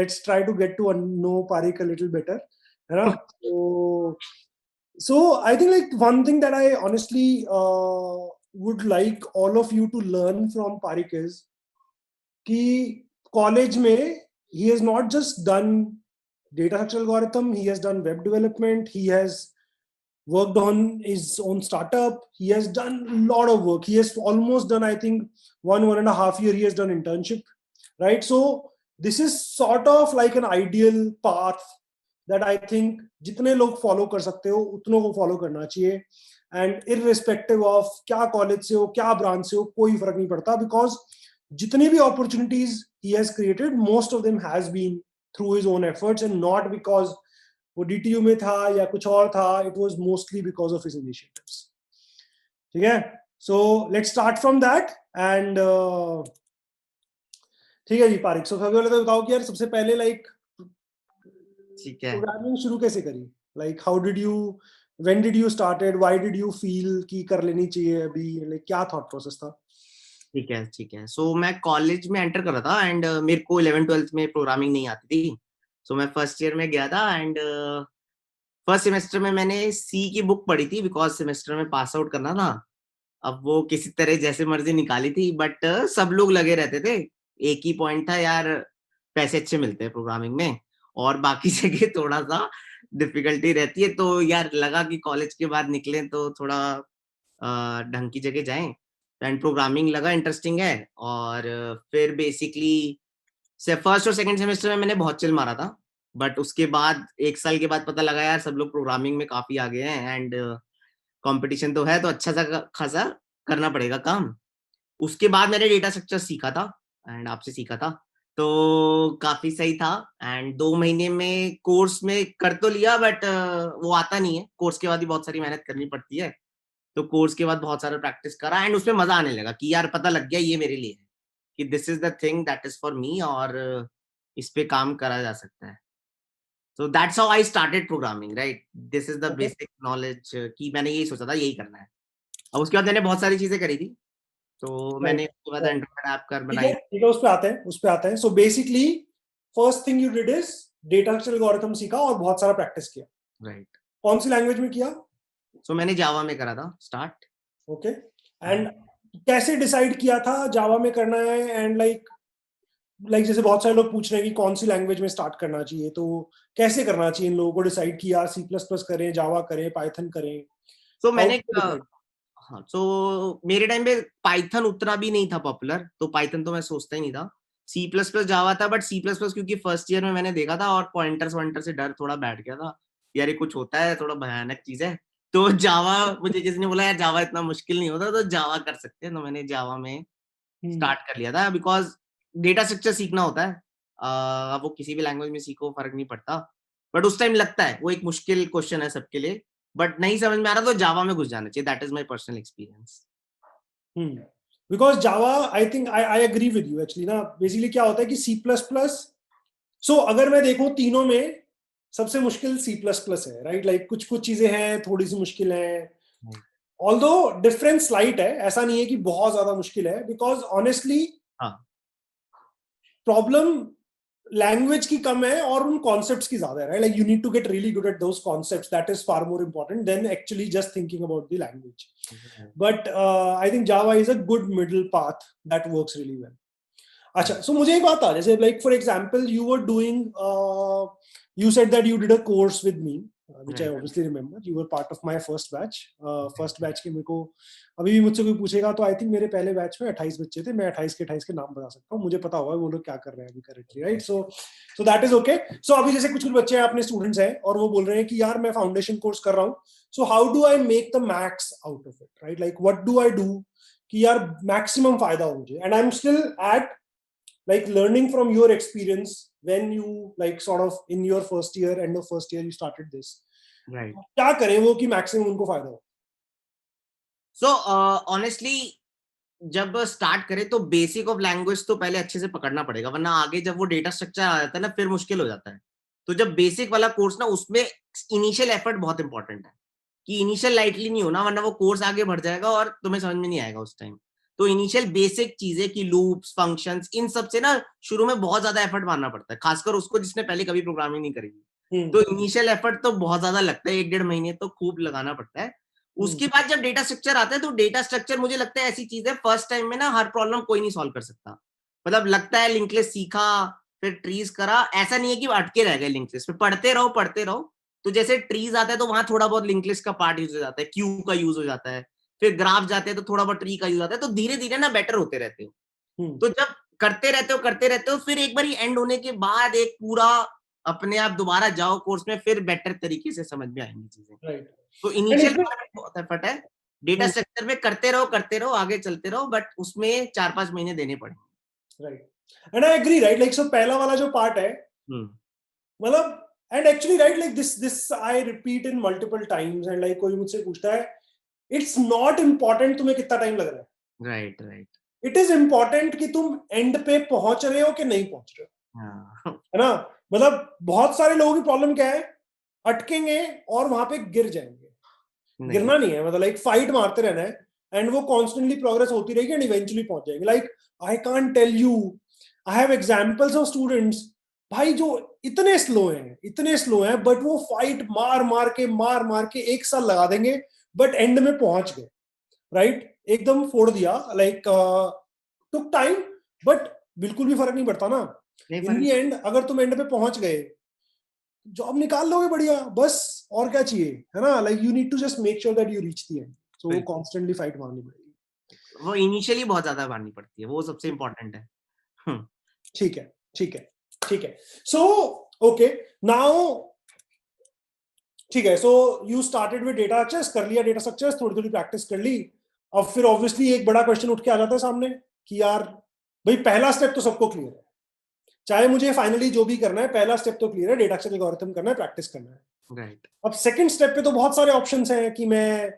let's try to get to know Parik a little better, है ना? So I think like one thing that I honestly would like all of you to learn from Parik is कि college में he has not just done data structure algorithm, he has done web development, he has worked on his own startup, he has done a lot of work, he has almost done, I think, 1.5 year he has done internship, right? So this is sort of like an ideal path that I think जितने लोग follow कर सकते हो उतनों को follow करना चाहिए, and irrespective of क्या college से हो, क्या branch से हो, कोई फर्क नहीं पड़ता, because जितनी भी opportunities he has created, most of them has been through his own efforts and not because वो DTU में था या कुछ और था, it was mostly because of his initiatives. ठीक है? So let's start from that and ठीक है जी पारिक, so सबसे पहले तो बताओ कि यार सबसे पहले like ठीक है, प्रोग्रामिंग शुरू कैसे करी? Like how did you, when did you started, why did you feel कि कर लेनी चाहिए अभी, like क्या thought process था? ठीक है। सो मैं कॉलेज में एंटर कर रहा था एंड मेरे को 11th-12th में प्रोग्रामिंग नहीं आती थी। सो मैं फर्स्ट ईयर में गया था एंड फर्स्ट सेमेस्टर में मैंने सी की बुक पढ़ी थी बिकॉज सेमेस्टर में पास आउट करना था। अब वो किसी तरह जैसे मर्जी निकाली थी बट सब लोग लगे रहते थे। एक ही पॉइंट था यार, पैसे अच्छे मिलते हैं प्रोग्रामिंग में और बाकी जगह थोड़ा सा डिफिकल्टी रहती है। तो यार लगा कि कॉलेज के बाद निकले तो थोड़ा ढंग की जगह जाएं एंड प्रोग्रामिंग लगा इंटरेस्टिंग है। और फिर बेसिकली से फर्स्ट और सेकंड सेमेस्टर में मैंने बहुत चिल मारा था बट उसके बाद 1 साल के बाद पता लगा यार सब लोग प्रोग्रामिंग में काफी आगे हैं एंड कंपटीशन तो है तो अच्छा सा खासा करना पड़ेगा काम। उसके बाद मैंने डेटा स्ट्रक्चर सीखा था एंड आपसे सीखा था तो काफी सही था एंड 2 महीने में कोर्स में कर तो लिया बट वो आता नहीं है। कोर्स के बाद ही बहुत सारी मेहनत करनी पड़ती है तो कोर्स के बाद बहुत सारा प्रैक्टिस करा एंड उसमें मजा आने लगा कि यार पता लग गया ये मेरे लिए है कि this is the thing that is for me और इस पे काम करा जा सकता है। So that's how I started programming, right? This is the Okay. Basic knowledge कि मैंने यही सोचा था यही करना है। अब उसके बाद मैंने बहुत सारी चीजें करी थी तो मैंने उसके बाद एंड्रॉइड ऐप कर बनाई। ठीक है, उस पे आते हैं। So basically first thing you did is data structure algorithm सीखा और बहुत सारा प्रैक्टिस किया। राइट। कौन सी लैंग्वेज में किया? सो मैंने जावा में करा था स्टार्ट। ओके, एंड कैसे डिसाइड किया था जावा में करना है? एंड लाइक जैसे बहुत सारे लोग पूछ रहे हैं कि कौन सी लैंग्वेज में स्टार्ट करना चाहिए, तो कैसे करना चाहिए इन लोगों को डिसाइड किया सी प्लस प्लस करें, जावा करें, पाइथन करें? सो मैंने हाँ, सो मेरे टाइम पे पाइथन उतना भी नहीं था पॉपुलर तो पाइथन तो मैं सोचता ही नहीं था। सी प्लस प्लस जावा था बट सी प्लस प्लस क्योंकि फर्स्ट ईयर में मैंने देखा था और पॉइंटर्स वॉइंटर से डर थोड़ा बैठ गया था, यार ये कुछ होता है, थोड़ा भयानक चीज है। तो जावा मुझे जिसने बोला यार जावा इतना मुश्किल नहीं होता तो जावा कर सकते हैं तो मैंने जावा में स्टार्ट कर लिया था बिकॉज डेटा स्ट्रक्चर सीखना होता है। अब वो किसी भी लैंग्वेज में सीखो फर्क नहीं पड़ता बट उस टाइम लगता है वो एक मुश्किल क्वेश्चन है सबके लिए बट नहीं समझ में आ रहा तो जावा में घुस जाना चाहिए। That is my personal experience. Because Java I think I agree with you actually ना। बेसिकली क्या होता है कि सी प्लस प्लस, सो अगर मैं देखूं तीनों में सबसे मुश्किल सी प्लस प्लस है, राइट? लाइक कुछ कुछ चीजें हैं थोड़ी सी मुश्किल है, ऑल्दो डिफरेंस स्लाइट है, ऐसा नहीं है कि बहुत ज्यादा मुश्किल है, बिकॉज ऑनेस्टली प्रॉब्लम लैंग्वेज की कम है और उन कॉन्सेप्ट्स की ज्यादा है, right? Like you need to get really good at those concepts, that is far more important than actually just thinking about the language. But I think Java is a good middle path that works really well. अच्छा, so मुझे एक बात था, जैसे like for example you were doing, you said that you did a course with me, which I obviously remember. You were part of my first batch. First batch के मेरे को अभी भी मुझसे कोई पूछेगा तो आई थिंक मेरे पहले बैच में 28 बच्चे थे, मैं 28 के नाम बता सकता हूँ, मुझे पता होगा वो लोग क्या कर रहे हैं अभी correctly, right? So that is okay. So अभी जैसे कुछ कुछ बच्चे हैं अपने स्टूडेंट्स हैं और वो बोल रहे हैं कि यार मैं फाउंडेशन कोर्स कर रहा हूँ, so how do I make the max out of it, right? Like what do I do कि यार मैक्सिमम फायदा हो मुझे, and I am still at like learning from your experience when you like sort of in your first year, end of first year you started this, right? क्या करें वो कि maximum उनको फायदा हो? सो ऑनेस्टली जब स्टार्ट करें तो बेसिक ऑफ लैंग्वेज तो पहले अच्छे से पकड़ना पड़ेगा वरना आगे जब वो डेटा स्ट्रक्चर आ जाता है ना फिर मुश्किल हो जाता है। तो जब बेसिक वाला कोर्स ना उसमें इनिशियल एफर्ट बहुत इंपॉर्टेंट है कि इनिशियल लाइटली नहीं होना वरना वो कोर्स आगे बढ़ जाएगा और तुम्हें समझ में नहीं आएगा उस टाइम। तो इनिशियल बेसिक चीजें की लूप्स, फंक्शंस, इन सब से ना शुरू में बहुत ज्यादा एफर्ट मारना पड़ता है, खासकर उसको जिसने पहले कभी प्रोग्रामिंग नहीं करी। तो इनिशियल एफर्ट तो बहुत ज्यादा लगता है, 1-1.5 महीने तो खूब लगाना पड़ता है। उसके बाद जब डेटा स्ट्रक्चर आता है, तो डेटा स्ट्रक्चर मुझे लगता है ऐसी चीज है, फर्स्ट टाइम में ना हर प्रॉब्लम कोई नहीं सॉल्व कर सकता। मतलब लगता है लिंक लिस्ट सीखा, फिर ट्रीज करा, ऐसा नहीं है कि अटके रह गए लिंक लिस्ट पे, पढ़ते रहो। तो जैसे ट्रीज आता है तो वहां थोड़ा बहुत लिंक लिस्ट का पार्ट यूज हो जाता है, क्यू का यूज हो जाता है, फिर ग्राफ जाते हैं तो थोड़ा बहुत ट्री का यूज आता है, तो धीरे धीरे ना बेटर होते रहते हो। तो जब करते रहते हो, फिर एक बार एंड होने के बाद एक पूरा अपने आप दोबारा जाओ कोर्स में, फिर बेटर तरीके से समझ में आएंगी चीजें। राइट। तो इनिशियल बहुत एफर्ट है, डेटा स्ट्रक्चर में करते रहो, आगे चलते रहो, बट उसमें 4-5 महीने देने पड़ेंगे। Right, and I agree, right, like so पहला वाला जो पार्ट है, मतलब, and actually right, like this I repeat in multiple times, and like कोई मुझसे पूछता है, इट्स नॉट इम्पोर्टेंट तुम्हें कितना टाइम लग रहा है, राइट, इट इज इम्पोर्टेंट कि तुम एंड पे पहुंच रहे हो कि नहीं पहुंच रहे हो, है ना। मतलब बहुत सारे लोगों की प्रॉब्लम क्या है, अटकेंगे और वहां पे गिर जाएंगे। गिरना नहीं है, मतलब लाइक फाइट मारते रहना है, एंड वो कॉन्स्टेंटली प्रोग्रेस होती रहेगी एंड इवेंचुअली पहुंच जाएंगे। Like I can't tell you, I have examples of students भाई जो इतने स्लो हैं, बट वो फाइट मार मार के 1 साल लगा देंगे, बट एंड में पहुंच गए, राइट, एकदम फोड़ दिया, लाइक टुक टाइम, बट बिल्कुल भी फर्क नहीं पड़ता ना। इन दी एंड अगर तुम एंड पे पहुंच गए, जॉब निकाल लोगे बढ़िया, बस और क्या चाहिए, है ना। Like you need to just make sure that you reach the end, so वो कॉन्स्टेंटली फाइट मारनी पड़ेगी, वो इनिशियली बहुत ज्यादा मारनी पड़ती है, वो सबसे इंपॉर्टेंट है। ठीक है। सो ओके, नाउ ठीक है, so you started with data structures, कर लिया डेटा स्ट्रक्चर्स, थोड़ी थोड़ी प्रैक्टिस कर ली। अब फिर ऑब्वियसली एक बड़ा क्वेश्चन उठ के आ जाता है सामने कि यार भाई पहला स्टेप तो सबको क्लियर है, चाहे मुझे फाइनली जो भी करना है, पहला स्टेप तो क्लियर है, डेटा स्ट्रक्चर एल्गोरिथम करना है, प्रैक्टिस करना है। राइट। अब सेकंड स्टेप पे तो बहुत सारे ऑप्शंस हैं कि मैं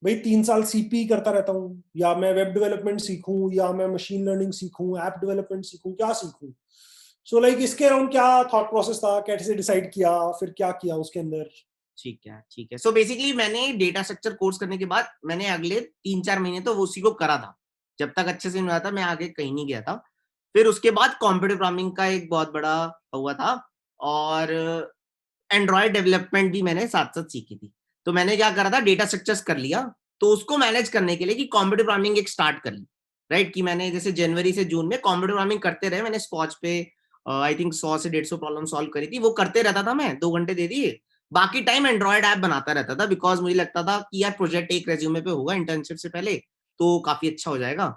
भाई 3 साल सीपी करता रहता हूँ, या मैं वेब डेवलपमेंट सीखूं, या मैं मशीन लर्निंग सीखूं, ऐप डेवलपमेंट सीखूं, क्या सीखूं। सो लाइक इसके अराउंड क्या थॉट प्रोसेस था, कैसे डिसाइड किया, फिर क्या किया उसके अंदर। ठीक है। सो बेसिकली मैंने डेटा स्ट्रक्चर कोर्स करने के बाद मैंने अगले 3-4 महीने तो उसी को करा था, जब तक अच्छे से नहीं हुआ था मैं आगे कहीं नहीं गया था। फिर उसके बाद कंप्यूटर प्रोग्रामिंग का एक बहुत बड़ा हुआ था, और एंड्रॉयड डेवलपमेंट भी मैंने साथ साथ सीखी थी। तो मैंने क्या करा था, डेटा स्ट्रक्चर्स कर लिया, तो उसको मैनेज करने के लिए कि कंप्यूटर प्रोग्रामिंग एक स्टार्ट कर ली, राइट, कि मैंने जैसे जनवरी से जून में कंप्यूटर प्रोग्रामिंग करते रहे, मैंने स्पॉच पे आई थिंक 100 से 150 प्रॉब्लम सॉल्व करी थी, वो करते रहता था मैं, 2 घंटे दे दिए, बाकी टाइम एंड्रॉयड ऐप बनाता रहता था, बिकॉज मुझे लगता था कि यार प्रोजेक्ट एक रेज्यूमे पे होगा इंटर्नशिप से पहले, तो काफी अच्छा हो जाएगा।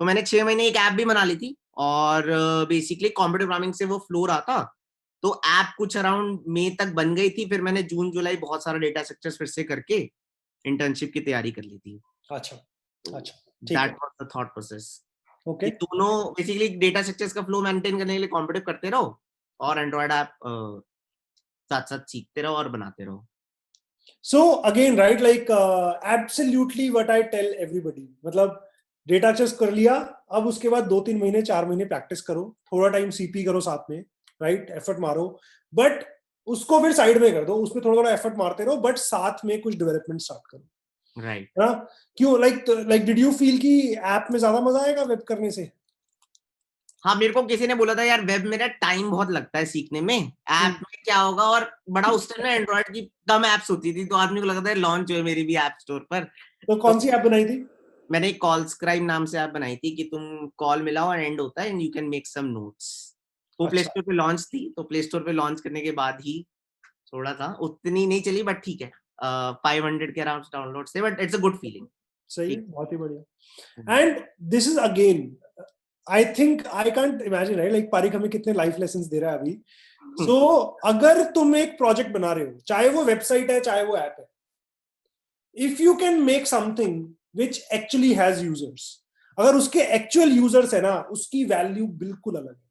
तो मैंने 6 महीने एक ऐप भी बना ली थी, और बेसिकली कंप्यूटर प्रोग्रामिंग से वो फ्लो रहा था, तो ऐप कुछ अराउंड मई तक बन गई थी, फिर मैंने जून जुलाई बहुत सारा डेटा स्ट्रक्चर्स फिर से करके इंटर्नशिप की तैयारी कर ली थी। अच्छा, that was the thought process. Okay, दोनों बेसिकली डेटा स्ट्रक्चर्स का फ्लो मेंटेन करने के लिए कॉम्पिटिटिव करते रहो, और एंड्रॉयड ऐप साथ साथ सीखते रहो और बनाते रहो। So again right, like absolutely what I tell everybody, मतलब डेटा स्ट्रक्चर्स कर लिया, अब उसके बाद 2-3 महीने 4 महीने प्रैक्टिस करो, थोड़ा टाइम सीपी करो साथ में, राइट, एफर्ट मारो, बट उसको फिर साइड में कर दो, उसमें थोड़ा थोड़ा एफर्ट मारते रहो, बट साथ में कुछ डेवलपमेंट स्टार्ट करो, राइट। क्यों, लाइक डिड यू फील कि ऐप में ज्यादा मजा आएगा वेब करने से? हाँ, मेरे को किसी ने बोला था यार वेब में टाइम बहुत लगता है सीखने में, ऐप में क्या होगा, और बड़ा उस टाइम ना एंड्रॉइड की कम एप्स होती थी, तो आदमी को लगता है लॉन्च हो मेरी भी ऐप स्टोर पर। तो कौन सी ऐप बनाई थी? मैंने एक कॉल स्क्राइब नाम से ऐप बनाई थी, कि तुम कॉल मिलाओ और एंड होता है and you can make some notes. वो प्ले स्टोर पे लॉन्च थी, तो प्ले स्टोर पे लॉन्च करने के बाद ही थोड़ा था, उतनी नहीं चली, बट ठीक है, 500 के अराउंड डाउनलोड से, but it's a good feeling. सही है, बहुत ही बढ़िया। And this is again I think I can't imagine, right, like पारिक हमें कितने लाइफ लेसन्स दे रहा है अभी। सो अगर तुम एक प्रोजेक्ट बना रहे हो, चाहे वो वेबसाइट है चाहे वो ऐप है, if you can make something which actually has users, अगर उसके एक्चुअल यूजर्स है ना, उसकी वैल्यू बिल्कुल अलग है।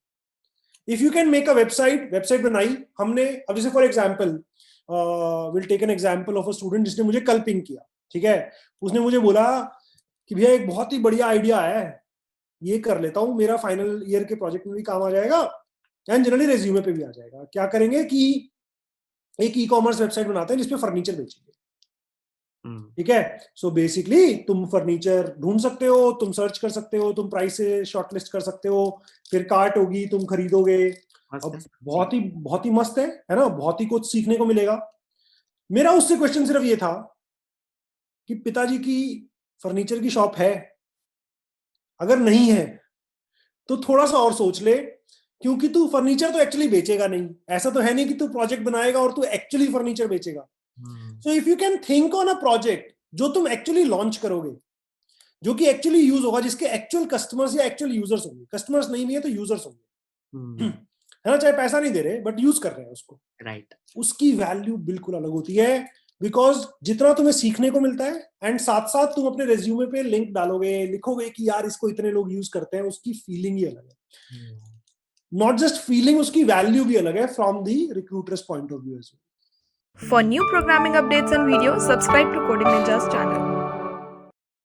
If you can make a website बनाई हमने, अब जैसे for example will take an example of a student जिसने मुझे कल पिंग किया, ठीक है, उसने मुझे बोला कि भैया एक बहुत ही बढ़िया आइडिया है, ये कर लेता हूं, मेरा फाइनल ईयर के प्रोजेक्ट में भी काम आ जाएगा, एंड जनरली रेज्यूमे पे भी आ जाएगा। क्या करेंगे कि एक ई कॉमर्स वेबसाइट बनाते हैं जिसपे फर्नीचर बेचेंगे। ठीक है. सो बेसिकली तुम फर्नीचर ढूंढ सकते हो, तुम सर्च कर सकते हो, तुम प्राइस से शॉर्टलिस्ट कर सकते हो, फिर कार्ट होगी, तुम खरीदोगे. अब बहुत ही मस्त है ना, बहुत ही कुछ सीखने को मिलेगा. मेरा उससे क्वेश्चन सिर्फ ये था कि पिताजी की फर्नीचर की शॉप है, अगर नहीं है तो थोड़ा सा और सोच ले, क्योंकि तू फर्नीचर तो एक्चुअली बेचेगा नहीं. ऐसा तो है नहीं कि तू प्रोजेक्ट बनाएगा और तू एक्चुअली फर्नीचर बेचेगा. So if you can think on a project जो तुम एक्चुअली लॉन्च करोगे, जो कि एक्चुअली यूज होगा, जिसके एक्चुअल कस्टमर्स या एक्चुअल यूजर्स होंगे. कस्टमर्स नहीं भी है तो यूजर्स होंगे, है ना, चाहे पैसा नहीं दे रहे बट यूज कर रहे हैं उसको. राइट. उसकी वैल्यू बिल्कुल अलग होती है, बिकॉज जितना तुम्हें सीखने को मिलता है एंड साथ साथ तुम अपने रेज्यूमे पे लिंक डालोगे, लिखोगे कि यार इसको इतने लोग यूज करते हैं, उसकी फीलिंग ही अलग है. नॉट जस्ट फीलिंग, उसकी वैल्यू भी अलग है from the recruiters point of view. For new programming updates and videos, subscribe to Coding Ninjas channel.